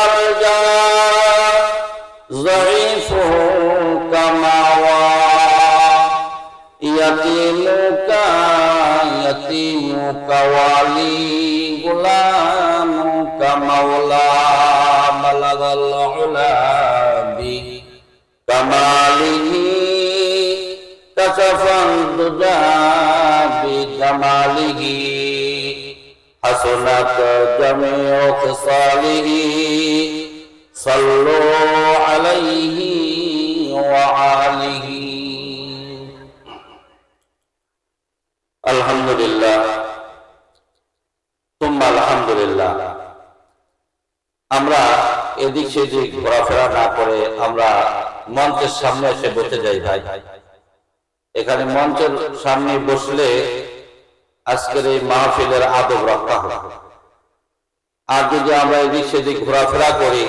মালজা যাইফুহু কামা ওয়া ইয়াতিমুকা ইয়াতিমুকা ওয়ালি গুলামুকা মাওলা বালাগাল উলা বি কামালিহি কাশাফান দুজা বি কামালিহি হাসনাত জামিউ খিসালিহি সাল্লু আলাইহি ওয়া আলিহি। আলহামদুলিল্লাহ তুম্মা আলহামদুলিল্লাহ। আমরা এদিক সেদিক ঘোরাফেরা না করে আমরা মঞ্চের সামনে এসে বসে যাই ভাই। এখানে মঞ্চের সামনে বসলে আজকের এই মাহফিলের আদব রক্ষা হবে। আর যদি আমরা এদিক সেদিক ঘোরাফেরা করি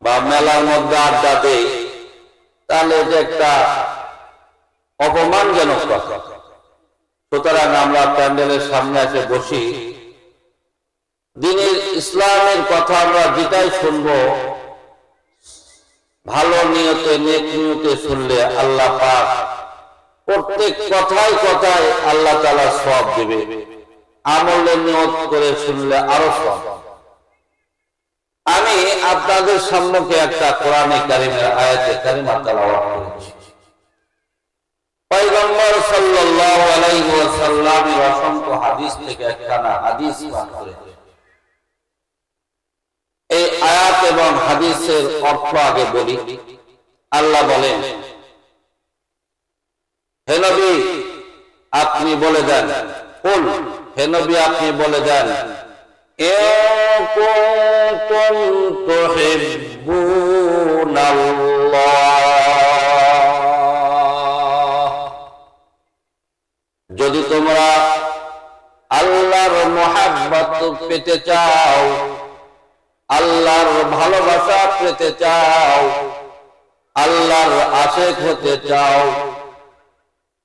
বা মেলার মধ্যে আড্ডা দেই তাহলে এটা একটা অপমানজনক কথা। সুতরাং আমরা প্যান্ডেলের সামনে এসে বসি, দ্বীনের ইসলামের কথা আমরা যেটাই শুনবো ভালো নিয়তে নেক নিয়তে শুনলে আল্লাহ পাক প্রত্যেক কথায় কথায় আল্লাহ তাআলা সওয়াব দিবে। আমলে নিয়ত করে শুনলে আরো সওয়াব। আমি আপনাদের সামনে একটা কোরআনে কারীমের আয়াতে কারিমা তেলাওয়াত করেছি। পয়গম্বর সাল্লাল্লাহু আলাইহি ওয়াসাল্লামের অসংখ্য হাদিস থেকে একখানা হাদিস পাঠ করেছি। এই আয়াত এবং হাদিসের অর্থ আগে বলি। আল্লাহ বলেন, হে নবী আপনি বলে দেন, কুল হে নবী আপনি বলে দেন, ইন কুনতুম তুহিব্বুনাল্লাহ, যদি তোমরা আল্লাহর মুহাব্বত পেতে চাও, আল্লাহর ভালোবাসা পেতে চাও, আল্লাহর আশিক হতে চাও,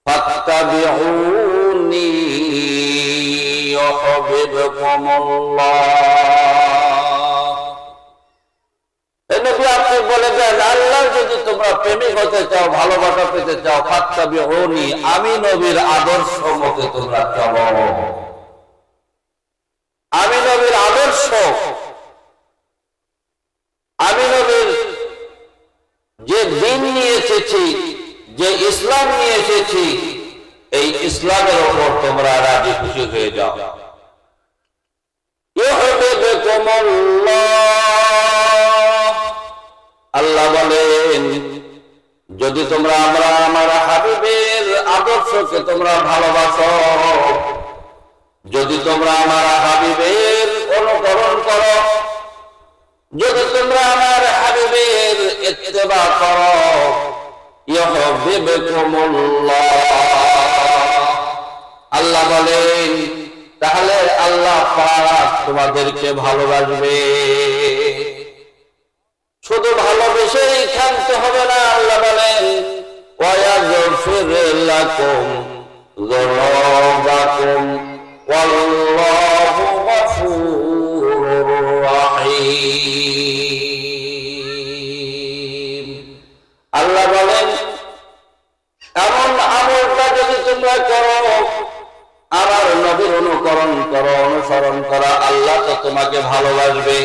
ফাত্তাবিউনি ইউহিব্বুকুমুল্লাহ। এই নবী আপনি বলে দেন, আল্লাহর যদি তোমরা প্রেমিক হতে চাও, ভালোবাসা পেতে চাও, ফাত্তাবিউনি আমি নবীর আদর্শ মতে তোমরা চলো। আমি নবীর আদর্শ, আমি নবীর যে দ্বীন নিয়ে এসেছি, যে ইসলাম নিয়ে এসেছি, এই ইসলামের উপর তোমরা রাজি খুশি হয়ে যাও। আল্লাহ বলেন, যদি তোমরা আমার হাবিবের আদর্শকে তোমরা ভালোবাসো, যদি তোমরা আমার হাবিবের অনুকরণ করো, যদি তোমরা আমার হাবিবের ইত্তেবা করো, ইউহিব্বুকুমুল্লাহ। আল্লাহ বলেন, তাহলে আল্লাহ পাক তোমাদেরকে ভালোবাসবে। শুধু ভালোবেসেই ক্ষান্ত হবে না, আল্লাহ বলেন ওয়ায়াগফির লাকুম যুনুবাকুম ওয়াল্লাহু গফুরুর রাহিম। আল্লাহ বলেন, এমন আমলটা যদি তোমরা করো, আমার নবীর অনুকরণ করো, অনুসরণ করো, আল্লাহ তো তোমাকে ভালোবাসবে।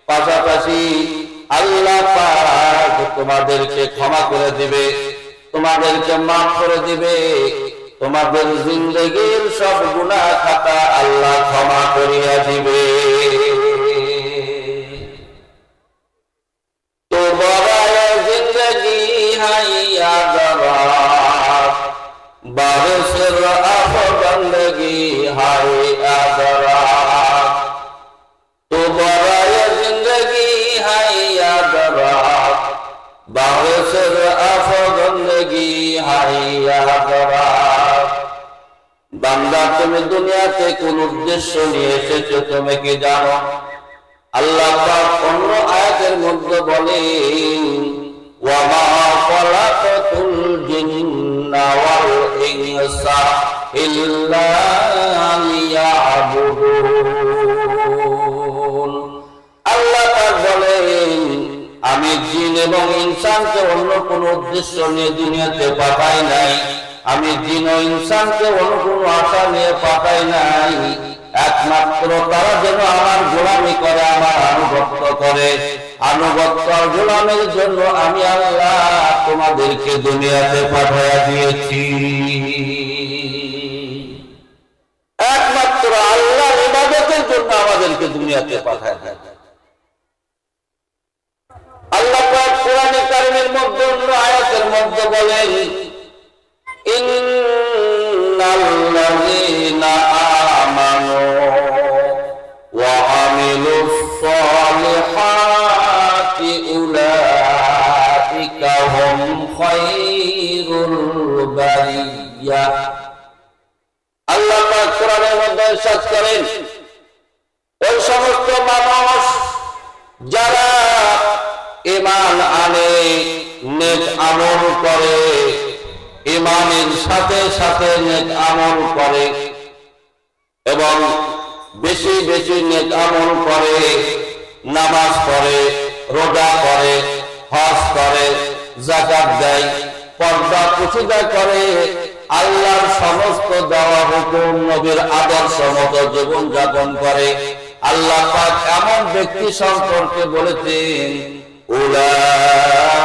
পাশাপাশি আল্লাহ পাক তোমাদেরকে ক্ষমা করে দিবে, তোমাদেরকে মাফ করে দিবে, তোমাদের জিন্দেগীর সব গুনাহ খাতা আল্লাহ ক্ষমা করিয়া দিবে। তো বড়ায় জিন্দগি হাইয়া দরাত, বারসের আফগন্দগি হাইয়া দরাত, তো বড়ায় জিন্দগি হাইয়া দরাত, বারসের আফগন্দগি হাইয়া দরাত। বান্দা তুমি দুনিয়াতে কোন উদ্দেশ্য নিয়ে এসেছো তুমি কি জানো? আল্লাহ পাক অন্য আয়াতের মধ্যে বলেন, ওয়া মা খালাকাতুল জিন্না ওয়াল ইনসা ইল্লা লিয়াবুদুন। আল্লাহ পাক আমি জিন এবং ইনসানকে অন্য কোনো উদ্দেশ্য নিয়ে দুনিয়াতে পাঠাই নাই। আমি জিন ও ইনসানকে অন্য কোনো আশা নিয়ে পাঠাই নাই, একমাত্র তারা যেন আমার গোলামি করে, আমার আনুগত্য করে। আনুগত্য আর গোলামের জন্য আমি আল্লাহ তোমাদেরকে দুনিয়াতে পাঠাইয়া দিয়েছি। একমাত্র আল্লাহর ইবাদতের জন্য আমাদেরকে দুনিয়াতে পাঠায় দেয়। আল্লাহ পাক কোরআনে কারীমের মধ্যে অন্য আয়াতের মধ্যে বলেন, ইন্নাল্লাযীনা আমানু ওয়া আমিলুস সালিহাতি উলাইকা হুম খায়রুল বারিয়া। আল্লাহ পাক কোরআনের মধ্যে ইরশাদ করেন, ওই সমস্ত মানুষ যারা ঈমান আনে, নেক আমল করে, ঈমানের সাথে সাথে নেক আমল করে এবং বেশি বেশি নেক আমল করে, নামাজ পড়ে, রোজা করে, হজ করে, যাকাত দেয়, পর্দা প্রতিষ্ঠা করে, আল্লাহর সমস্ত দেওয়া হুকুম নবীর আদর্শ মতো জীবন যাপন করে। আল্লাহ পাক এমন ব্যক্তি সম্পর্কে বলেছেন, উলাইকা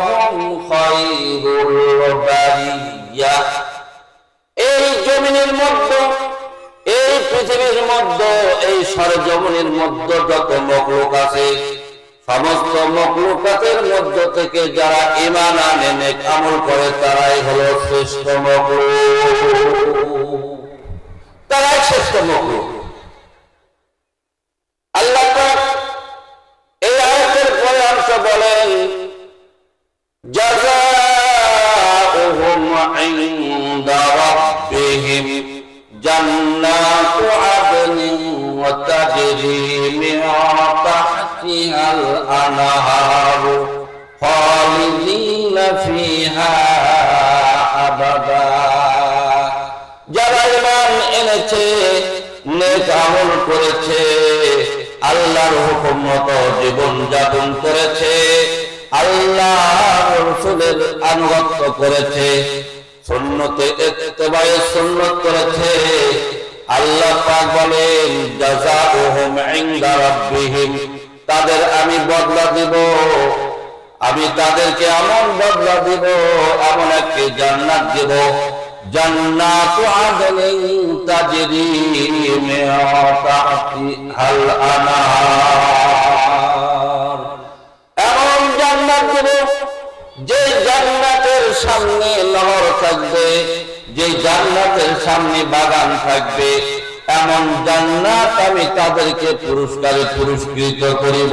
হুম খায়রুল বারিয়া। এই জমিনের মধ্যে, এই পৃথিবীর মধ্যে, এই সরজমিনের মধ্যে যত মখলুক আছে, সমস্ত মখলুকাতের মধ্য থেকে যারা ঈমান আনে, নেক আমল করে, তারাই হলো শ্রেষ্ঠ মখলুক, তারাই শ্রেষ্ঠ মখলুক। আল্লাহ পাক এই আয়াতের পরে অংশ বলেন, জাযাউহুম ইনদা রাব্বিহিম জান্নাতু আদনিন ওয়া তাজরি মিন তাহতিহাল আনহারু খালিদিনা ফিহা আবাদা। যারা ঈমান এনেছে, নেক আমল করেছে, আল্লাহর হুকুম মতো জীবন যাপন করেছে, আল্লাহর রাসূলের আনুগত্য করেছে, সুন্নতে ইত্তেবায়ে সুন্নাত করেছে, আল্লাহ পাক বলেন, জাযাউহুম ইনদা রাব্বিহিম, তাদের আমি বদলা দিব, আমি তাদেরকে এমন বদলা দিব, এমন একটি জান্নাত দিব, জান্নাতু আদনিন তাজরি মিন তাহতিহাল আনহার। এমন জান্নাত দিব, যে জান্নাতের সামনে নহর থাকবে, যে জান্নাতের সামনে বাগান থাকবে, এমন জান্নাত আমি তাদেরকে পুরস্কারে পুরস্কৃত করিব।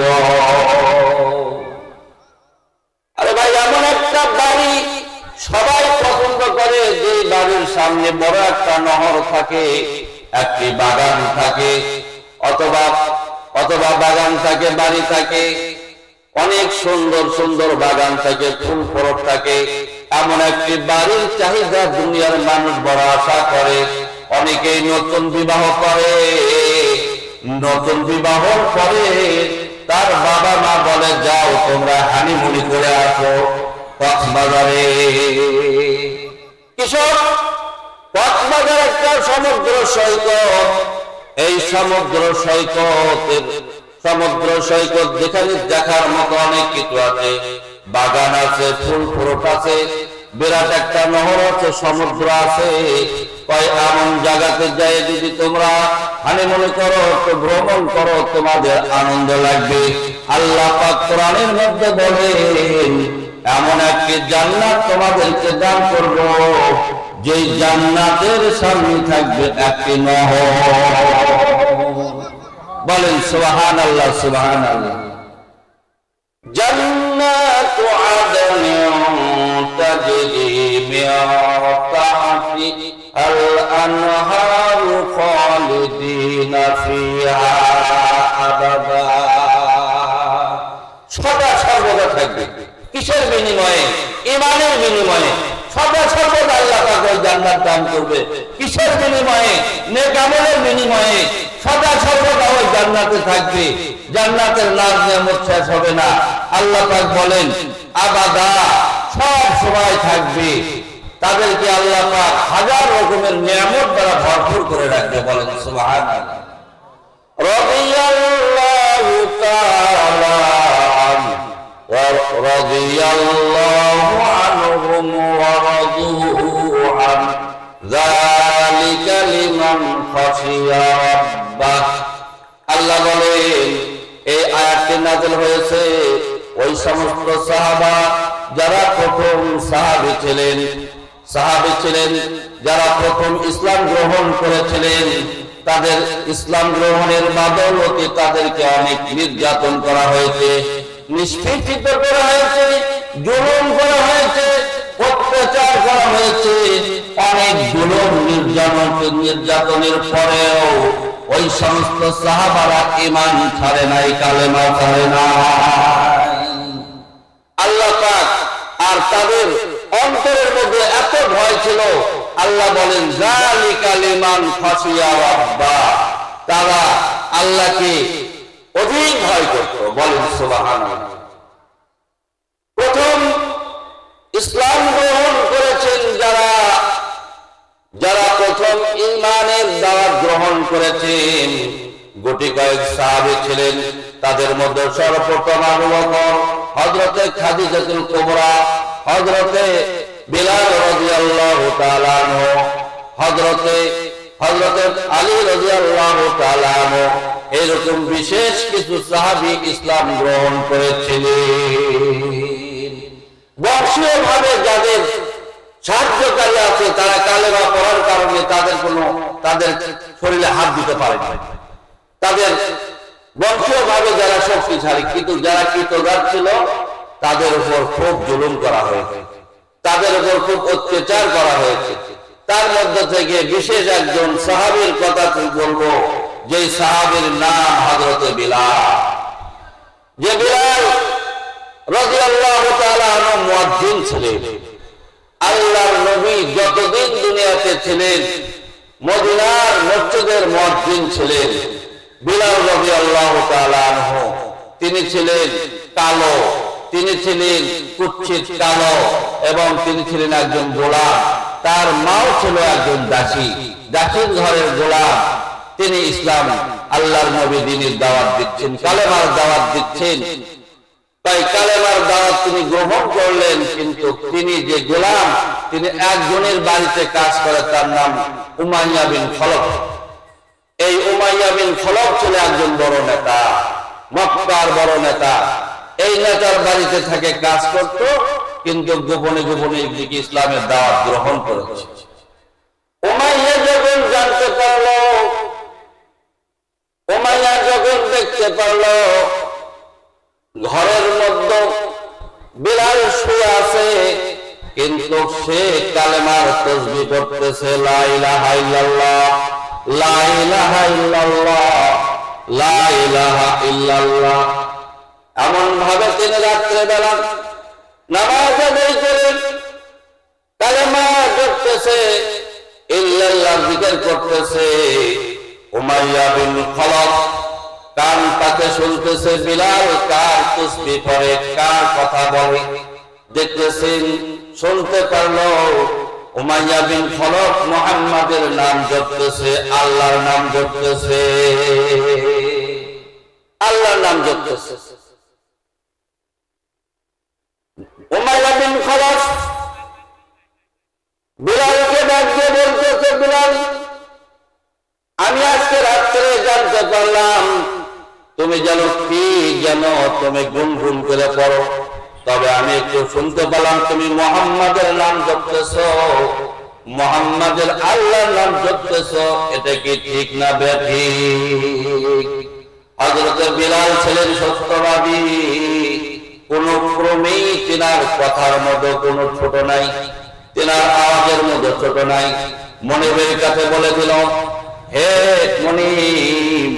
আরে ভাই, এমন একটা বাড়ি সবাই পছন্দ করে, যে বাড়ির সামনে বড় একটা নহর থাকে, একটি বাগান থাকে, অথবা বাগান থাকে, বাড়ি থাকে, অনেক সুন্দর সুন্দর বাগান থাকে, ফুল ফলক থাকে, এমন একটি বাড়ির চাহিদা দুনিয়ার মানুষ বড় আশা করে। অনেকেই নতুন বিবাহ করে, নতুন বিবাহ করে তার বাবা মা বলে, যাও তোমরা হানিমুনি করে আসো কক্সবাজারে। কিশোর, কক্সবাজার একটা সমুদ্র সৈকত, এই সমুদ্র সৈকত যেখানে দেখার মতো অনেক কিছু আছে, বাগান আছে, ফুল ফলক আছে, বিরাট একটা নহর আছে, সমুদ্র আছে। এমন জায়গাতে যাই যদি তোমরা হানিমুনি করো, তো ভ্রমণ করো, তোমাদের আনন্দ লাগবে। আল্লাহ পাক কোরআনের মধ্যে বলেন, এমন একটি জান্নাত তোমাদেরকে দান করব, যে জান্নাতের সামনে থাকবে একটি নহর। বলেন সুবহানাল্লাহ, সুবহানাল্লাহ। জান্নাতু আদনিন তাজরি মিন তাহতিহাল আনহারু খালিদিনা ফিহা আবাদা। সদা সর্বদা থাকবে। কিসের বিনিময়ে? ঈমানের বিনিময়ে। সদা সর্বদা আল্লাহ পাক ওই জান্নাত দান করবে। কিসের বিনিময়ে? নেক আমলের বিনিময়ে। সদা সর্বদা ওই জান্নাতে থাকবে, জান্নাতের নাজ নিয়ামত শেষ হবে না। আল্লাহ পাক বলেন আবাদা, সব সময় থাকবে। তাদেরকে আল্লাহ পাক হাজার রকমের নিয়ামত দ্বারা ভরপুর করে রাখবে। বলেন সুবহানাল্লাহ। রাদিয়াল্লাহু তাআলা ওয়া রাদিয়াল্লাহু আনহুম ওয়া রাদু আন যালিকা লিমান খাশিয়া রাব্বাহ। আল্লাহ বলেন এই আয়াতটি নাযিল হয়েছে ওই সমস্ত সাহাবা যারা প্রথম সাহাবী ছিলেন, যারা প্রথম ইসলাম গ্রহণ করেছিলেন। তাদের ইসলাম গ্রহণের বদৌলতে তাদেরকে অনেক নির্যাতন করা হয়েছে, নিষ্পেষিত করা হয়েছে, জুলুম করা হয়েছে, অত্যাচার করা হয়েছে। অনেক জুলুম নির্যাতনের পরেও ওই সমস্ত সাহাবারা ঈমান ছাড়ে নাই, কালেমা ছাড়ে নাই। আল্লাহ পাক আর তাদের অন্তরের মধ্যে এত ভয় ছিল, আল্লাহ বলেন যালিকা লিমান খাশিয়া রাব্বাহ, তারা আল্লাহকে অধিক ভয় করত। বলেন সুবহানাল্লাহ। প্রথম ইসলাম গ্রহণ করেছেন যারা প্রথম ঈমানের দাওয়াত গ্রহণ করেছেন, গুটি কয়েক সাহাবী ছিলেন। তাদের মধ্যে সর্বপ্রথম আবু বকর, হযরতে খাদিজাতুল কুবরা, হযরতে বিলাল রাদিয়াল্লাহু তাআলা আনহু, হযরতে আলী রাদিয়াল্লাহু তাআলা আনহু, এরকম বিশেষ কিছু সাহাবী ইসলাম গ্রহণ করেছিলেন। বংশীয়ভাবে যাদের সাহায্যকারী আছে তারা কালেমা পড়ার কারণে তাদের শরীরে হাত দিতে পারে না। তাদের বংশীয়ভাবে যারা শক্তিশালী, কিন্তু যারা কৃতদাস ছিল তাদের উপর খুব জুলুম করা হয়েছে, তাদের উপর খুব অত্যাচার করা হয়েছে। তার মধ্যে থেকে বিশেষ একজন সাহাবীর কথা বলবো, যে সাহাবীর নাম হযরতে বিলাল। যে বিলাল রাদিয়াল্লাহু তাআলা আনহু মুয়াজ্জিন ছিলেন। আল্লাহর নবী যতদিন দুনিয়াতে ছিলেন মদিনার মসজিদের মুয়াজ্জিন ছিলেন বিলাল রাদিয়াল্লাহু তাআলা আনহু। তিনি ছিলেন কালো, তিনি ছিলেন কুৎসিত কালো, এবং তিনি ছিলেন একজন গোলাম। তার মাও ছিল একজন দাসীর ঘরের গোলাম। তিনি ইসলাম আল্লাহর নবী দ্বীনের দাওয়াত দিচ্ছেন, কালেমার দাওয়াত দিচ্ছেন। তাই কালেমার দাওয়াত তিনি গ্রহণ করলেন, কিন্তু তিনি যে গোলাম, তিনি একজনের বাড়িতে কাজ করে, তার নাম উমাইয়া বিন খলফ। এই উমাইয়া বিন খলফ ছিল একজন বড় নেতা, মক্কার বড় নেতা। এই নেতার বাড়িতে থেকে কাজ করত, কিন্তু গোপনে গোপনে দিকে ইসলামের দাওয়াত গ্রহণ করেছে। উমাইয়া যখন জানতে পারলো, উমাইয়া যখন দেখতে পারলো ঘরের মধ্যে বিলাল শুয়ে আছে, কিন্তু সে কালেমার তাসবিহ পড়তেছে, লা ইলাহা ইল্লাল্লাহ, লা ইলাহা ইল্লাল্লাহ, লা ইলাহা ইল্লাল্লাহ। এমন ভাবে তিনি রাত্রে বেলা নামাজ আদায় করেন, কালেমা পড়তেছে, ইল্লাল্লাহ জিকির করতেছে। উমাইয়া বিন খলফ কান পাতে শুনতেছে বিলাল কার তাসবিহ পড়ে, কার কথা বলে, দেখতেছেন। শুনতে পারলো উমাইয়া বিন খলফ মুহাম্মাদের নাম জপতেছে, আল্লাহর নাম জপতেছে, আল্লাহর নাম জপতেছে। উমাইয়া বিন খলফ বিলালকে ডাক দিয়ে বলতেছে, বিলাল, আমি আজকে রাত্রে জানতে পারলাম তুমি যেন কি যেন তুমি গুনগুন করে পড়ো, তবে আমি একটু শুনতে পেলাম তুমি মুহাম্মাদের নাম জপতেছ, মুহাম্মাদের আল্লাহর নাম জপতেছ। এটা কি ঠিক না বেঠিক? হযরত বিলাল ছিলেন সত্যবাদী, কোন ক্রমেই তিনার কথার মধ্যে কোনো ছোট নাই, তিনার আওয়াজের মধ্যে ছোট নাই। মনিবের কাছে বলে দিল, হে মনিব,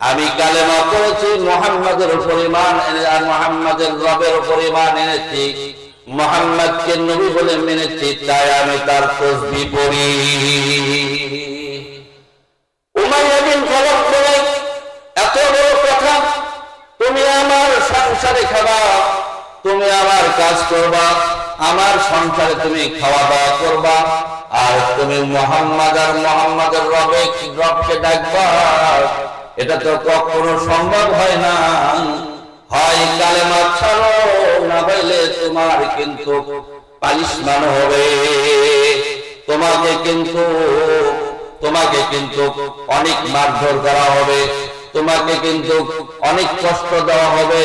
আমি কালেমা পড়েছি, মুহাম্মাদের উপর ঈমান আর মুহাম্মাদের রবের উপর ঈমান এনেছি, মুহাম্মাদকে নবী বলে মেনেছি, তাই আমি তার তাসবিহ পড়ি। উমাইয়া বিন খলফ বলে তুমি আমার সংসারে খাবা, তুমি আমার কাজ করবা, আমার সংসারে তুমি খাওয়া দাওয়া করবা, আর তুমি মুহাম্মদ আর মুহাম্মাদের রবকে ডাকবা। এটা তো কখনো সম্ভব হয় না। হয় কালেমা ছাড়ো, না হইলে তোমার কিন্তু পানিশমেন্ট হবে। তোমাকে কিন্তু অনেক মারধর করা হবে, তোমাকে কিন্তু অনেক কষ্ট দেওয়া হবে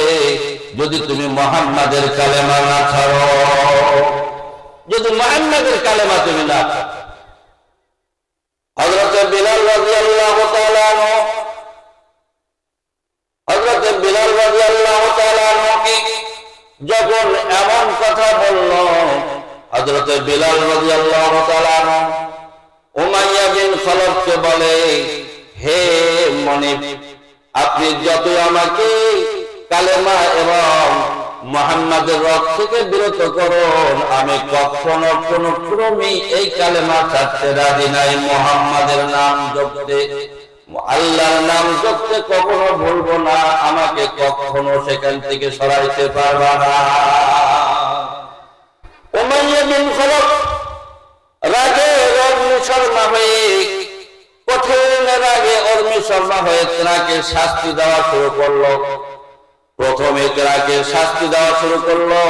যদি তুমি মুহাম্মাদের কালেমা না ছাড়ো। যদি মুহাম্মাদের কালেমা তুমি না ছাড়ো। হযরত বিলাল রাদিয়াল্লাহু তাআলা আনহু যখন এমন কথা বলল, হযরত বিলাল রাদিয়াল্লাহু তাআলা আনহু উমাইয়া বিন খালফকে বলে, হে মনিব, আপনি যত আমাকে কালেমা এবং মুহাম্মাদের রব থেকে বিরত করুন, আমি কখনো কোনো ক্রমে এই কালেমা ছাড়তে রাজি নাই। মুহাম্মাদের নাম জপতে, আল্লাহর নাম জপতে কখনো ভুলবো না, আমাকে কখনো সেখান থেকে সরাইতে পারবা না। উমাইয়া বিন খালফ রাগে অগ্নিশর্মা হয়ে, কঠিন রাগে অগ্নিশর্মা হয়ে তাকে শাস্তি দেওয়া শুরু করলো। প্রথমে তাকে শাস্তি দেওয়া শুরু করলো,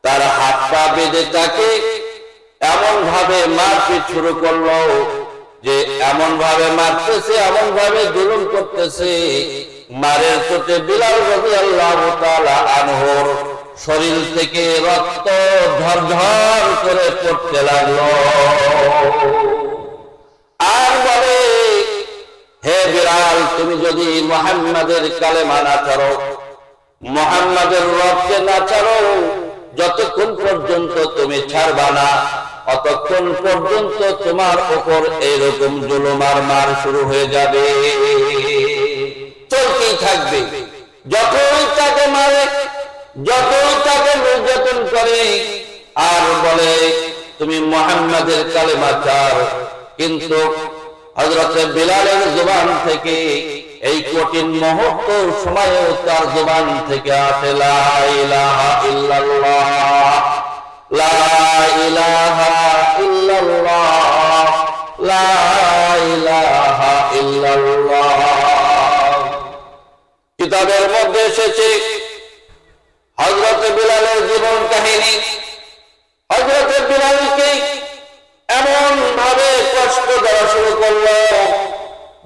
তার হাত পা বেঁধে তাকে এমন ভাবে মারপিট শুরু করলো যে এমন ভাবে মারতেছে, এমন ভাবে জুলুম করতেছে, মারের চোটে বিলাল রাদিয়াল্লাহু তাআলা আনহুর শরীর থেকে রক্ত ঝরঝর করে পড়তে লাগলো। আর বলে, হে বিলাল, তুমি যদি মুহাম্মাদের কালেমা না ছাড়ো, মুহাম্মাদের রবকে না ছাড়ো, যতক্ষণ পর্যন্ত তুমি ছাড়বা না, অতক্ষণ পর্যন্ত তোমার উপর এইরকম জুলুম আর মার শুরু হয়ে যাবে, চলতেই থাকবে। যতই তাকে মারে, যতই তাকে নির্যাতন করে, আর বলে তুমি মুহাম্মাদের কালেমা ছাড়ো। কিন্তু হযরত বিলালের জবান থেকে এই কঠিন মুহূর্ত সময়েও তার জবান থেকে আসে লা ইলাহা ইল্লাল্লাহ, লা ইলাহা ইল্লাল্লাহ, লা ইলাহা ইল্লাল্লাহ। কিতাবের মধ্যে এসেছে হযরত বিলালের জীবন কাহিনী। হযরত বিলালকে এমন ভাবে কষ্ট দেওয়া শুরু করলো,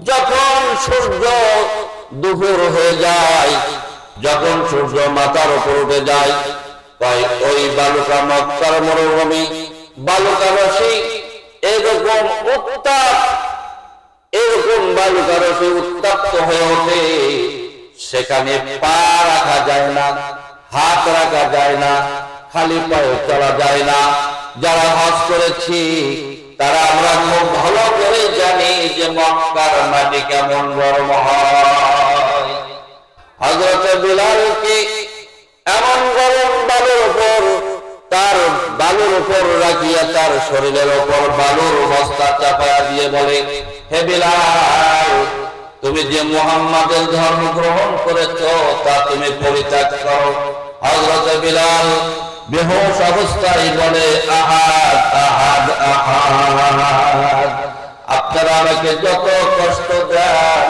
যখন সূর্য দুপুর হয়ে যায়, যখন সূর্য মাথার উপর উঠে যায়, ওই বালুকা মক্কার মরুভূমি, বালুকা রশি এরকম বালুকা রশি উত্তপ্ত হয়ে ওঠে। সেখানে পা রাখা যায় না, হাত রাখা যায় না, খালি পায়ে চলা যায় না। যারা হজ করেছি তারা আমরা খুব ভালো করে জানি যে মক্কার মাটি কেমন গরম হয়। হযরত বিলালকে এমন গরম বালুর উপর রাখিয়া তার শরীরের উপর বালুর বস্তা চাপায়া দিয়ে বলে, হে বিলাল, তুমি যে মুহাম্মাদের ধর্ম গ্রহণ করেছো তা তুমি পরিত্যাগ করো। হযরত বিলাল বেহুশ অবস্থায় বলে, আহাদ আহাদ আহাদ, আপনারা আমাকে যত কষ্ট দেন,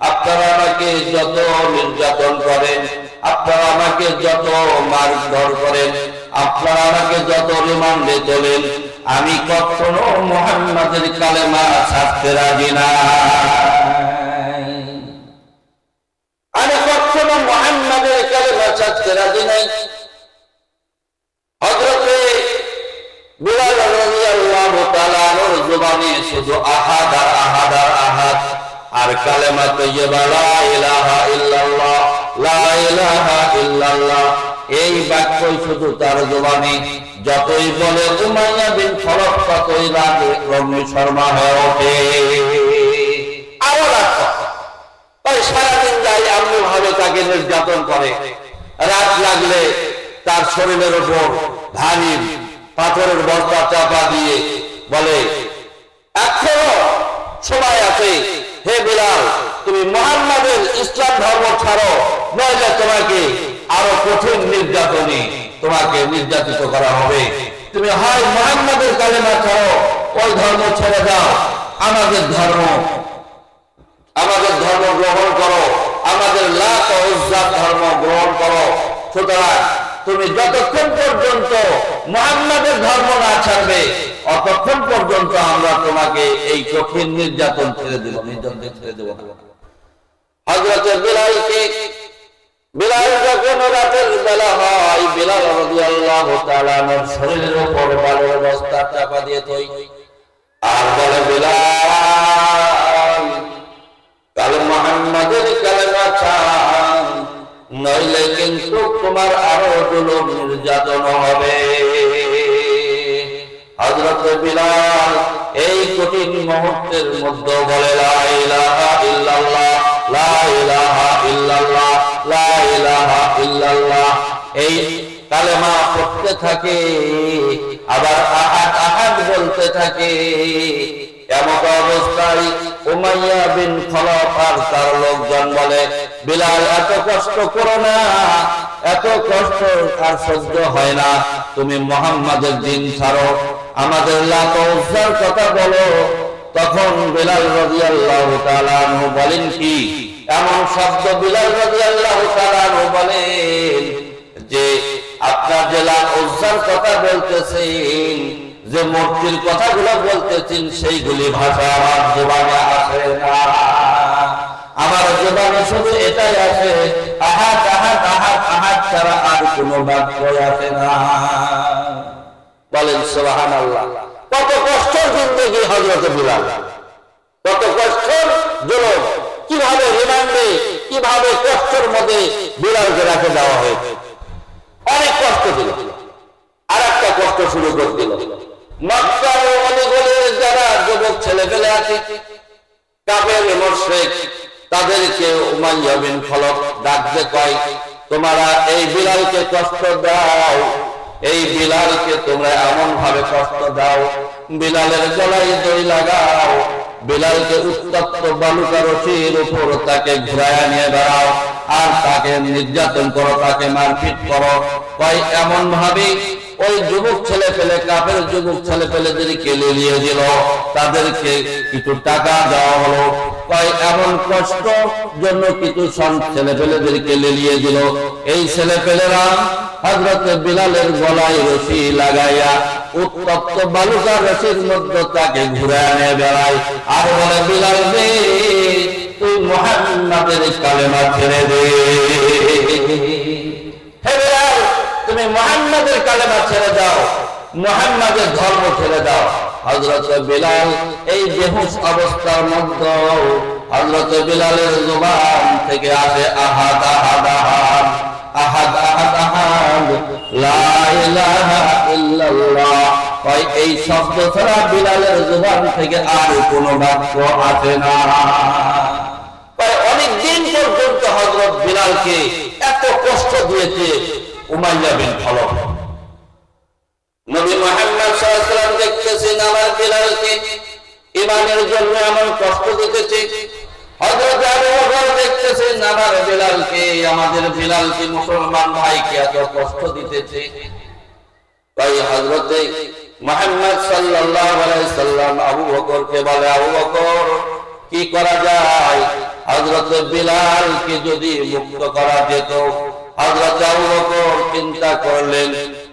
আপনারা আমাকে যত নির্যাতন করেন, আপনারা আমাকে যত মারধর করেন, আপনারা আমাকে যত রিমান্ডে তোলেন, আমি কখনো মুহাম্মাদের কালেমা ছাড়তে রাজি না। আমি কখনো মুহাম্মাদের কালেমা ছাড়তে রাজি নাই। হযরতে বিলাল রাদিয়াল্লাহু তাআলা আনহুর জবানে শুধু আহাদ আর আহাদ আর আহাদ আর কালেমা তাইয়্যিবা লা ইলাহা ইল্লাল্লাহ, লা ইলাহা ইল্লাল্লাহ, এই বাক্যই শুধু তার জবানে। যতই বলে উমাইয়া বিন খালফ ততই রাগে অগ্নিশর্মা হয়ে ওঠে। আরো রাখো, তাই সারাদিন যাই এমনি ভাবে তাকে নির্যাতন করে। রাত লাগলে তার শরীরের উপর ভারী পাথরের বস্তা চাপা দিয়ে বলে, এখনো সময় আছে, হে বিলাল, তুমি মুহাম্মাদের ইসলাম ধর্ম ছাড়ো, নইলে তোমাকে আরো কঠিন নির্যাতনে তোমাকে নির্যাতিত করা হবে। তুমি হয় মুহাম্মাদের কালেমা ছাড়ো, ওই ধর্ম ছেড়ে দাও, আমাদের ধর্ম গ্রহণ করো, আমাদের লাত ও উজ্জার ধর্ম গ্রহণ করো। সুতরাং তুমি যতক্ষণ পর্যন্ত মুহাম্মাদের ধর্ম না ছাড়বে, অতক্ষণ পর্যন্ত আমরা তোমাকে এই কঠিন নির্যাতন ছেড়ে দেব, নির্যাতন ছেড়ে দেব। হযরত বিলাল যখন রাতের বেলা হয়, বিলাল রাদিয়াল্লাহু তাআলা আনহুর শরীরের উপর বালুর বস্তা চাপা দিয়ে থই আর বলে, বিলাল কাল মুহাম্মাদের কালেমা ছাড়, নইলে কিন্তু তোমার আরো জুলুম নির্যাতন হবে। হযরত বিলাল এই কঠিন মুহূর্তের মধ্যে বলে, লা ইলাহা ইল্লাল্লাহ, লা ইলাহা ইল্লাল্লাহ, লা ইলাহা ইল্লাল্লাহ, এই কালেমা পড়তে থাকে, আবার আহাদ আহাদ বলতে থাকে। এমন অবস্থায় উমাইয়া বিন খলফ আর তার লোকজন বলে, বিলাল এত কষ্ট করো না, এত কষ্ট আর সহ্য হয় না, তুমি মুহাম্মাদের দিন ছাড়ো, আমাদের লাত ও উজ্জার কথা বলো। তখন বিলাল রাদিয়াল্লাহু তাআলা আনহু বলেন কি এমন শব্দ, বিলাল রাদিয়াল্লাহু তাআলা আনহু বলেন যে আপনার যে লাত ও উজ্জার কথা বলতেছেন, যে মূর্তির কথাগুলো বলতেছেন, সেইগুলি ভাষা আমার জবানে আসে না, আমার জবানে শুধু এটাই আসে, আহাদ আহাদ আহাদ আহাদ ছাড়া আর কোনো বাক্য আসে না। বলেন সুবহানাল্লাহ। কত কষ্টের জিন্দেগি হযরত বিলাল, কত কষ্টের জুলুম, কিভাবে রিমান্ডে, কিভাবে কষ্টের মধ্যে বিলালকে রেখে দেওয়া হয়েছে। অনেক কষ্ট দিল, আর একটা কষ্ট শুরু করে দিল। মক্কার অলিগলির যারা যুবক ছেলেপেলে আছে, কাফের মুশরিক, তাদেরকে উমাইয়া বিন খলফ ডাকতে কয়, তোমরা এই বিলালকে কষ্ট দাও, এই বিলালকে তোমরা এমন ভাবে কষ্ট দাও, বিলালের গলায় দড়ি লাগাও, বিলালকে উত্তপ্ত বালুকা রশির উপর তাকে ঘুরাইয়া নিয়ে বেড়াও, আর তাকে নির্যাতন করো, তাকে মারপিট করো। কয় এমন ভাবে ওই যুবক ছেলে পেলে, কাফের যুবক ছেলে পেলেদেরকে লিলিয়ে দিল, তাদেরকে কিছু টাকা দেওয়া হলো। কয় এমন কষ্ট জন্য কিছু ছেলে পেলেদেরকে লিলিয়ে দিল। এই ছেলে পেলেরা হযরত বিলালের গলায় রশি লাগাইয়া উত্তপ্ত বালুকা রশির মধ্যে তাকে ঘুরাইয়া নিয়ে বেড়ায়, আর বলে, বিলাল রে, তুই মুহাম্মাদের কালেমা ছেড়ে দে, হে বিলাল তুমি মুহাম্মাদের কালেমা ছেড়ে দাও, মুহাম্মাদের ধর্ম ছেড়ে দাও। হযরত বিলাল এই বেহুশ অবস্থার মধ্যে হযরত বিলালের জবান থেকে আসে আহাদ আহাদ আহাদ, আহাদ আহাদ আহাদ, লা ইলাহা ইল্লাল্লাহ। কয় এই শব্দ ছাড়া বিলালের জবান থেকে আর কোনো বাক্য আসে না। কয় অনেক দিন পর্যন্ত হযরত বিলালকে এত কষ্ট দিয়েছে উমাইয়া বিন খলফ। নবী মুহাম্মদ সাল্লাল্লাহু আলাইহি ওয়াসাল্লাম দেখতেছেন আমার বিলালকে ঈমানের জন্য এমন কষ্ট দিতেছে। হযরত আবু বকর দেখতেছেন আমার বিলালকে, আমাদের বিলালকে, মুসলমান ভাইকে এত কষ্ট দিতেছে। তাই হযরত মুহাম্মদ সাল্লাল্লাহু আলাইহি ওয়াসাল্লাম আবু বকরকে বলে, আবু বকর কি করা যায়? হযরত বিলালকে যদি মুক্ত করা যেত। হযরত আবু বকর চিন্তা করলেন,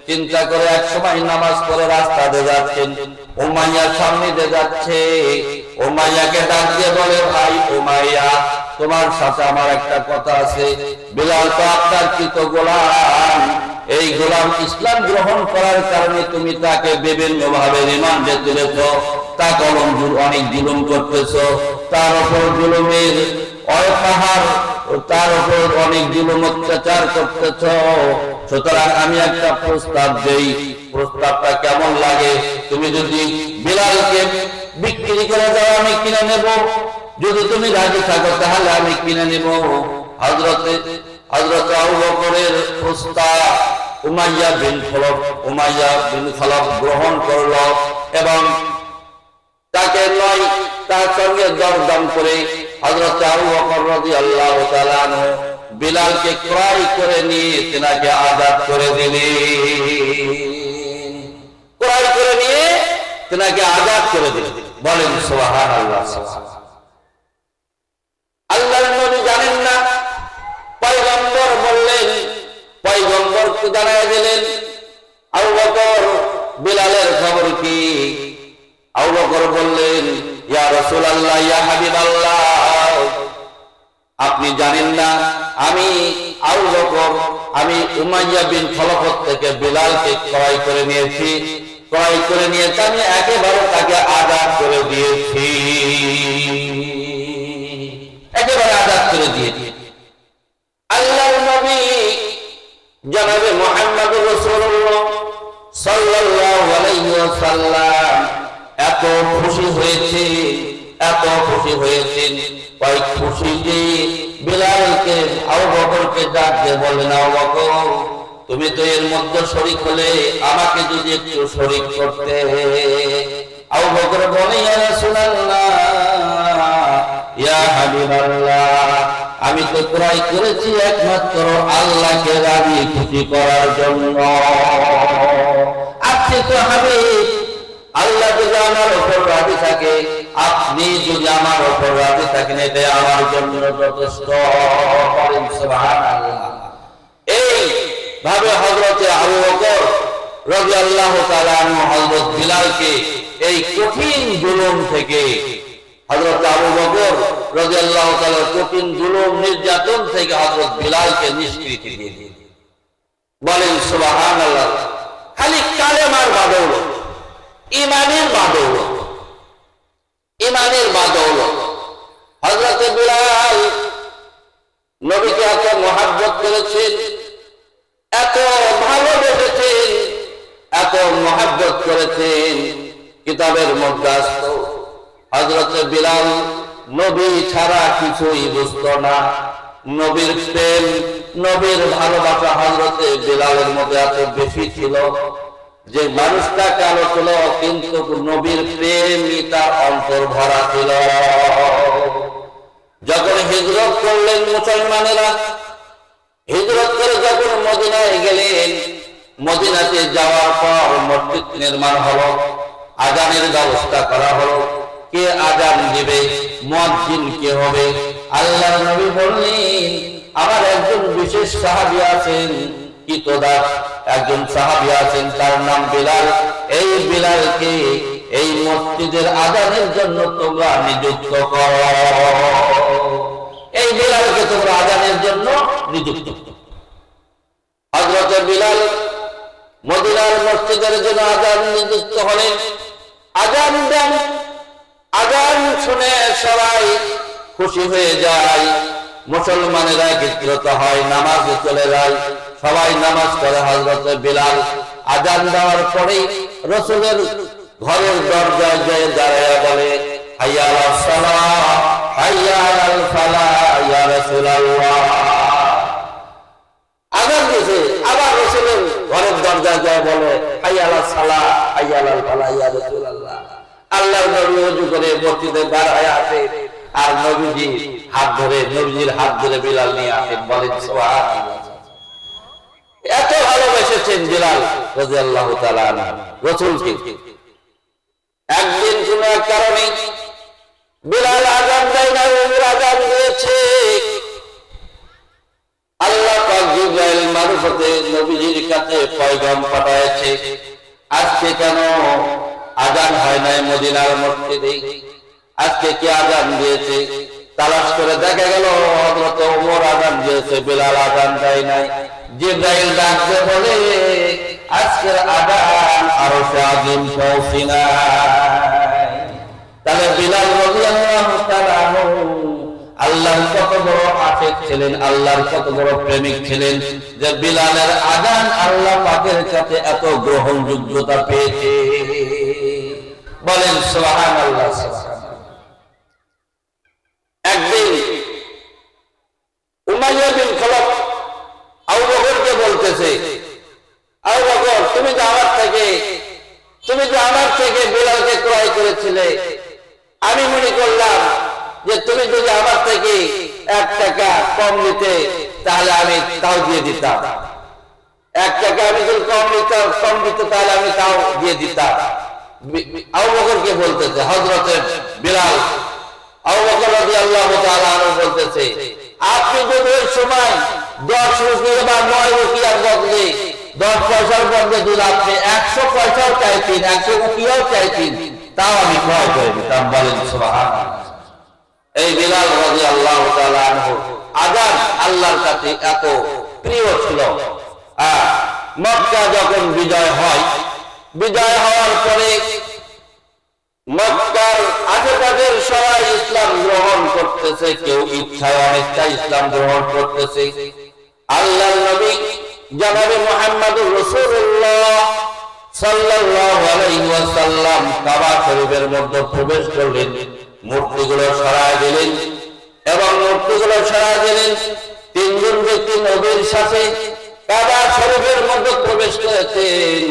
চিন্তা করে এক সময় নামাজ পড়ে রাস্তা দিয়ে যাচ্ছেন, উমাইয়ার সামনে দিয়ে যাচ্ছে। উমাইয়াকে ডাক দিয়ে বলে, ভাই উমাইয়া, তোমার সাথে আমার একটা কথা আছে। বিলাল তো আপনার কৃত গোলাম, এই গোলাম ইসলাম গ্রহণ করার কারণে তুমি তাকে বিভিন্ন ভাবে রিমান্ডে তুলেছ, তাকে অনেক জুলুম করতেছ, তার উপর জুলুমের অপাহার, তার উপর অনেক জুলুম অত্যাচার করতেছ। সুতরাং আমি একটা প্রস্তাব দেই, প্রস্তাবটা কেমন লাগে? তুমি যদি বিলালকে বিক্রি করে দাও আমি কিনে নেব, যদি তুমি রাজি থাকো তাহলে আমি কিনে নেব। হযরত আবু বকরের প্রস্তাব উমাইয়া বিন খলফ গ্রহণ করল এবং তাকে তার সঙ্গে দরদাম করে হযরত আবু বকর রাদিয়াল্লাহু তাআলা আনহু বিলালকে ক্রয় করে নিয়ে তেনাকে আযাদ করে দিলেন। ক্রয় করে নিয়ে তেনাকে আযাদ করে দিলেন। বলেন সুবহানাল্লাহ। আল্লাহর নবী জানেন না, পয়গম্বর বললেন, পয়গম্বরকে জানায় দিলেন আবু বকর বিলালের খবর কি? আবু বকর বললেন, ইয়া রাসূলুল্লাহ, ইয়া হাবিবাল্লাহ, আপনি জানেন না আমি আবু বকর আমি উমাইয়া বিন খলফ থেকে বিলালকে ক্রয় করে নিয়েছি। ক্রয় করে নিয়ে আমি একেবারে তাকে আযাদ করে দিয়েছি, একেবারে আযাদ করে দিয়েছি। আল্লাহর নবী জনাবে মুহাম্মদুর রাসূলুল্লাহ সাল্লাল্লাহু আলাইহি ওয়াসাল্লাম এত খুশি হয়েছে, এত খুশি হয়েছেন, ওই খুশিতে বিলালকে আবু বকরকে ডাক দিয়ে বললেন, আবু বকর, তুমি তো এর মধ্যে শরীক হলে, আমাকে যদি একটু শরীক করতে। আবু বকর বলে, ইয়া রাসূলুল্লাহ, ইয়া হাবিবাল্লাহ, আমি তো ক্রয় করেছি একমাত্র আল্লাহকে রাজি খুশি করার জন্য। আপনি তো হাবিব, আল্লাহ যদি আমার উপর রাজি থাকে, আপনি যদি আমার উপর রাজি থাকেন, এটা আমার জন্য যথেষ্ট। বলেন সুবহানাল্লাহ। এই ভাবে হযরতে আবু বকর রাদিয়াল্লাহু তাআলা আনহু হযরত বিলালকে এই কঠিন জুলুম থেকে, হযরত আবু বকর রাদিয়াল্লাহু তাআলা কঠিন জুলুম নির্যাতন থেকে হযরত বিলালকে নিষ্কৃতি দিয়ে দিলেন। বলেন সুবহানাল্লাহ। খালি কালেমার বাদৌলত, ঈমানের বাদৌলত, ঈমানের বাদৌলত হযরত বিলাল নবীকে এত মহব্বত করেছেন, এত ভালোবেসেছেন, এত মহব্বত করেছেন। কিতাবের মধ্যে আসতো হযরত বিলাল নবী ছাড়া কিছুই বুঝতো না। নবীর প্রেম, নবীর ভালোবাসা হযরত বিলালের মধ্যে এত বেশি ছিল যে মানুষটা কালো ছিল, কিন্তু নবীর প্রেমই তার অন্তর ভরা ছিল। যখন হিজরত করলেন মুসলমানেরা, হিজরত করে যখন মদিনায় গেলেন, মদিনাতে যাওয়ার পর মসজিদ নির্মাণ হলো, আযানের ব্যবস্থা করা হলো। কে আযান দিবে, মুয়াজ্জিন কে হবে? আল্লাহর নবী বললেন, আমার একজন বিশেষ সাহাবী আছেন, কিতদার একজন সাহাবী আছেন, তার নাম বিলাল। এই বিলালকে এই মসজিদের আযানের জন্য তোমরা নিযুক্ত করো, এই বিলালকে তোমরা আযানের জন্য নিযুক্ত করো। হযরত বিলাল মদিনার মসজিদের জন্য আযান নিযুক্ত হলেন। আযান দেন, আযান শুনে সবাই খুশি হয়ে যায়, মুসলমানেরা একত্রিত হয়, নামাজে চলে যায়, সবাই নামাজ পড়ে। হযরত বিলাল আযান দেওয়ার পরেই রাসূলের ঘরের দরজায় গিয়ে দাঁড়ায় বলে, হাইয়া আলাস সালাহ, হাইয়া আলাল ফালাহ, ইয়া রাসূলুল্লাহ। আযান দিয়েছে, আবার রাসূলের ঘরের দরজায় গিয়ে বলে, হাইয়া আলাস সালাহ, হাইয়া আলাল ফালাহ, ইয়া রাসূলুল্লাহ। আল্লাহর নবী ওযু করে মসজিদে দাঁড়ায় আছে, আর নবীজি হাত ধরে, নবীজির হাত ধরে বিলাল নিয়ে আসেন। বলেন সুবহানাল্লাহ। এত ভালোবেসেছেন বিলাল রাদিয়াল্লাহু তাআলা রাসূলকে। একদিন কোন এক কারণে বিলাল আযান দেয় না, ওমর আযান দিয়েছে। আল্লাহ পাক জিবরাইল মারফতে নবীজির কাছে পয়গাম পাঠায়েছে, আজকে কেন আযান হয় নাই মদিনার মসজিদে, আজকে কি আযান দিয়েছে? তালাশ করে দেখা গেল হযরত ওমর আযান দিয়েছে, বিলাল আযান দেয় নাই। জিবরাইল ডাকতে বলে, আজকের আযান আরশে আজিম পৌঁছে নাই। তাহলে বিলাল রাদিয়াল্লাহু তাআলা আল্লাহর কত বড় আশিক ছিলেন, আল্লাহর কত বড় প্রেমিক ছিলেন যে বিলালের আযান আল্লাহ পাকের কাছে এত গ্রহণযোগ্যতা পেয়েছে। বলেন সুবহানাল্লাহ। একদিন উমাইয়া বিন খলফ আবু বকরকে বলতেছে, আবু বকর, তুমি যে আমার থেকে বিলালকে ক্রয় করেছিলে, আমি মনে করলাম যে তুমি যদি আমার কম দিতে তাহলে আমি তাও দিয়ে দিতাম, 1 টাকা আমি যদি কম দিতে তাহলে আমি তাও দিয়ে দিতাম। আবু বকরকে বলতেছে, হযরতে বিলাল আবু বকর রাদিয়াল্লাহু তাআলা আনহু বলতেছে, আপনি যদি ওই সময় 10 রুপিয়া বা 9 রুপিয়ার বদলে 10 পয়সার বদলে যদি আপনি 100 পয়সাও চাইতেন, 100 রুপিয়াও চাইতেন, তাও আমি ক্রয় করে দিতাম। বলেন সুবহানাল্লাহ। এই বিলাল রাদিয়াল্লাহু তাআলা আনহু আযান আল্লাহর কাছে এত প্রিয় ছিল। মক্কা যখন বিজয় হয়, বিজয় হওয়ার পরে মক্কার আশেপাশের সবাই ইসলাম গ্রহণ করতেছে, কেউ ইচ্ছায় অনিচ্ছা ইসলাম গ্রহণ করতেছে। আল্লাহর নবী জনাবে মুহাম্মদুর রাসূলুল্লাহ সাল্লাল্লাহু আলাইহি ওয়াসাল্লাম কাবা শরীফের মধ্যে প্রবেশ করলেন, মূর্তিগুলো সরায় দিলেন এবং মূর্তিগুলো সরায় দিলেন। 3 জন ব্যক্তি নবীর সাথে কাবা শরীফের মধ্যে প্রবেশ করেছেন।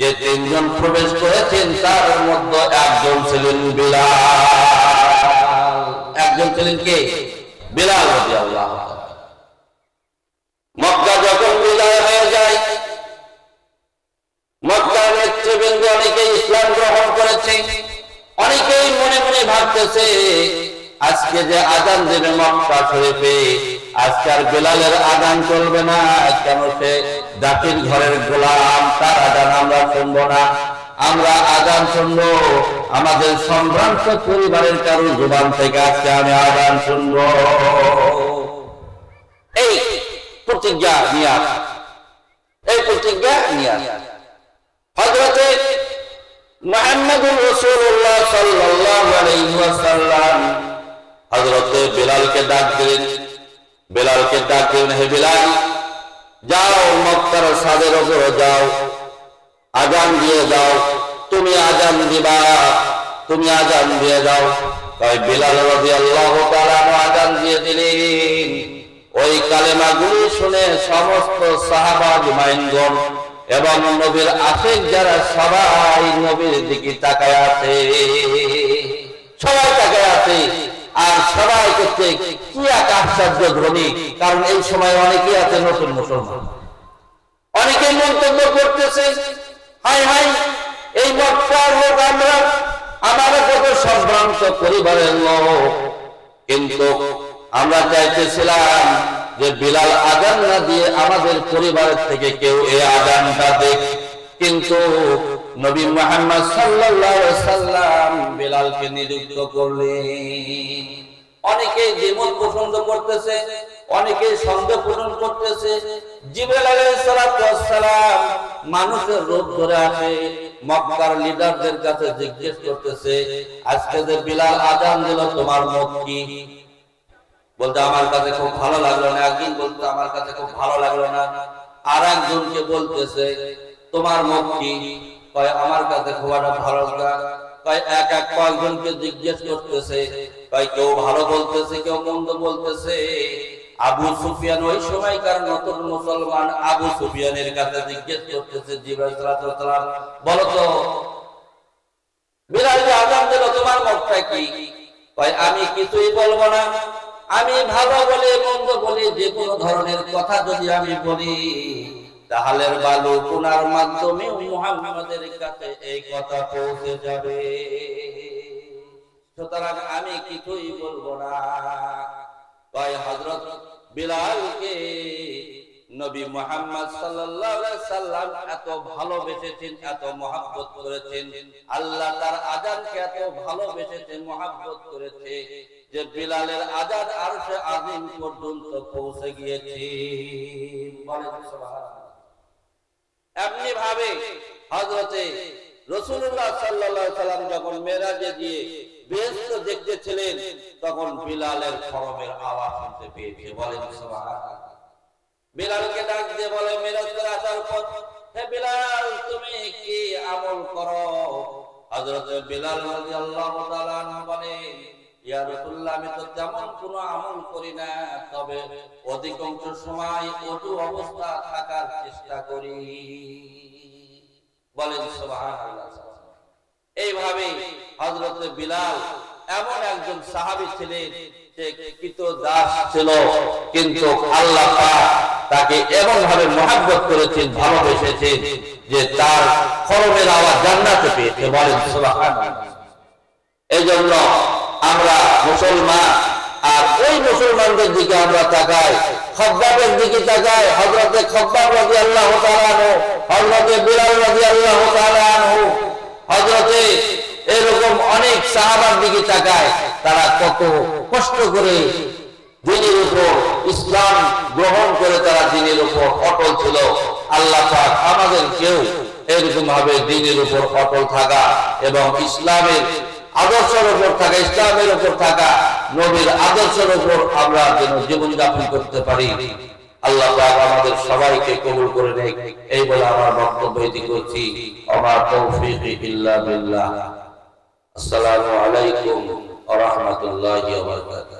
যে 3 জন প্রবেশ করেছেন তার মধ্যে একজন ছিলেন বিলাল। একজন ছিলেন কে? বিলাল রাদিয়াল্লাহু তাআলা। মক্কা যখন বিজয় হয়ে যায়, মক্কার নেতৃবৃন্দ অনেকেই ইসলাম গ্রহণ করেছে। অনেকেই মনে মনে ভাবতেছে, আজকে যে আযান দেবে মক্কা শরীফে, আজকে আর বিলালের আযান চলবে না, কেন সে জাতির ঘরের গোলাম, তার আযান আমরা শুনবো না। আমরা আযান শুনবো আমাদের সম্ভ্রান্ত পরিবারের কারো জবান থেকে, আজকে আমি আযান শুনবো। এই প্রতিজ্ঞা নিয়ে হযরতে মুহাম্মদুর রাসূলুল্লাহ সাল্লাল্লাহু আলাইহি ওয়াসাল্লাম হযরতে বিলালকে ডাক দিলেন। হে বিলাল, যাও মক্কার ছাদের উপরে যাও, আযান দিয়ে যাও। তুমি আযান দিয়ে যাও। তাই বিলাল রাদিয়াল্লাহু তাআলা আযান দিয়ে দিলেন। ওই কালেমাগুলো শুনে সমস্ত সাহাবা আজমাইনগণ এবং নবীর আশিক যারা সবাই নবীর দিকে তাকায় আছে, আর সবাই করতে কি এক আশ্চর্য ধ্বনি। কারণ এই সময় অনেকেই আছে নতুন মুসলমান, অনেকেই মন্তব্য করতেছে, হাই হাই এই মক্কার লোক, আমরা কত সম্ভ্রান্ত পরিবারের লোক, কিন্তু আমরা চাইতেছিলাম যে বিলাল আযান না দিয়ে আমাদের পরিবারের থেকে কেউ এই আযানটা দেখ। কিন্তু নবী মুহাম্মদ সাল্লাল্লাহু আলাইহি সাল্লাম বিলালকে নিযুক্ত করলেন। অনেকেই দ্বিমত পছন্দ করতেছে, অনেকেই সন্দেহ পোষণ করতেছে। জিবরাইল আলাইহিস সালাতু ওয়াস সালাম মানুষের রূপ ধরে আসে, মক্কার লিডারদের কাছে জিজ্ঞেস করতেছে, আজকে যে বিলাল আযান দিল তোমার মত কি? বলতে আমার কাছে খুব ভালো লাগলো না। একদিন বলতে আমার কাছে খুব ভালো লাগলো না। আর একজনকে বলতেছে তোমার মত কি? কয় আমার কাছে খুব একটা ভালো লাগা। কয় কয়েকজনকে জিজ্ঞেস করতেছে, কয় কেউ ভালো বলতেছে, কেউ মন্দ বলতেছে। আবু সুফিয়ান ওই সময়কার নতুন মুসলমান, আবু সুফিয়ানের কাছে জিজ্ঞেস করতেছে, জিবরাইল সাল্লাল্লাহু আলাইহি ওয়াসাল্লাম বলো তো বিলাল যে আযান দিল তোমার মতটা কি? কয় আমি কিছুই বলবো না। আমি ভালো বলে মন্দ বলে যে কোনো ধরনের কথা যদি আমি বলি, তাহলে বালু কোনার মাধ্যমে মুহাম্মাদের কাছে এই কথা পৌঁছে যাবে। সুতরাং আমি কিছুই বলবো না। কয় হযরত বিলালকে নবী মুহাম্মদ সাল্লাল্লাহু আলাইহি সাল্লাম এত ভালোবেসেছেন, এত মহব্বত করেছেন, আল্লাহ তার আযানকে এত ভালোবেসেছেন, মহব্বত করেছে যে বিলালের আযান আরশে আযীম পর্যন্ত পৌঁছে গিয়েছে। বলেন সুবহানাল্লাহ। এমনি ভাবে হযরতে রাসূলুল্লাহ সাল্লাল্লাহু আলাইহি সাল্লাম যখন মেরাজে গিয়ে বেহেশত দেখতেছিলেন, তখন বিলালের খরমের আওয়াজ শুনতে পেয়েছে। বলেন সুবহানাল্লাহ। বিলালকে ডাক দিয়ে বলে, মেরাজ করে আসার পর, হে বিলাল তুমি কি আমল করো? হযরত বিলাল রাদিয়াল্লাহু তাআলা বলেন, ইয়া রাসূলুল্লাহ আমি তো তেমন কোনো আমল করি না, তবে অধিকাংশ সময় ওযু অবস্থা থাকার চেষ্টা করি। বলেন সুবহানাল্লাহ। এইভাবে হযরত বিলাল এমন একজন সাহাবী ছিলেন সে কৃত দাস ছিল, কিন্তু আল্লাহ পাক তাকে এমন ভাবে মহব্বত করেছেন, ভালোবেসেছেন যে তার খরমের আওয়াজ জান্নাতে পেয়েছে। বলেন সুবহানাল্লাহ। এই জন্য আমরা মুসলমান, আর ওই মুসলমানদের দিকে আমরা তাকাই, খাব্বাবের দিকে তাকাই, হযরতে খাব্বাব রাদিয়াল্লাহু তাআলা আনহু, হযরতে বিলাল রাদিয়াল্লাহু তাআলা আনহু, হযরতে এরকম অনেক সাহাবার দিকে তাকায়, তারা কত কষ্ট করে দ্বীনের উপর ইসলাম গ্রহণ করে তারা দ্বীনের উপর অটল ছিল। আল্লাহ পাক আমাদেরকেও এরকম ভাবে দ্বীনের উপর অটল থাকা এবং ইসলামের আদর্শের উপর থাকা, ইসলামের উপর থাকা, নবীর আদর্শের উপর আমরা যেন জীবনযাপন করতে পারি। আল্লাহ পাক আমাদের সবাইকে কবুল করে নেয়। এই বলে আমার বক্তব্য এটি করছি। ওয়া তৌফিক ইল্লা বিল্লাহ। আসসালামু আলাইকুম ওয়া রাহমাতুল্লাহি ওয়া বারাকাতুহু।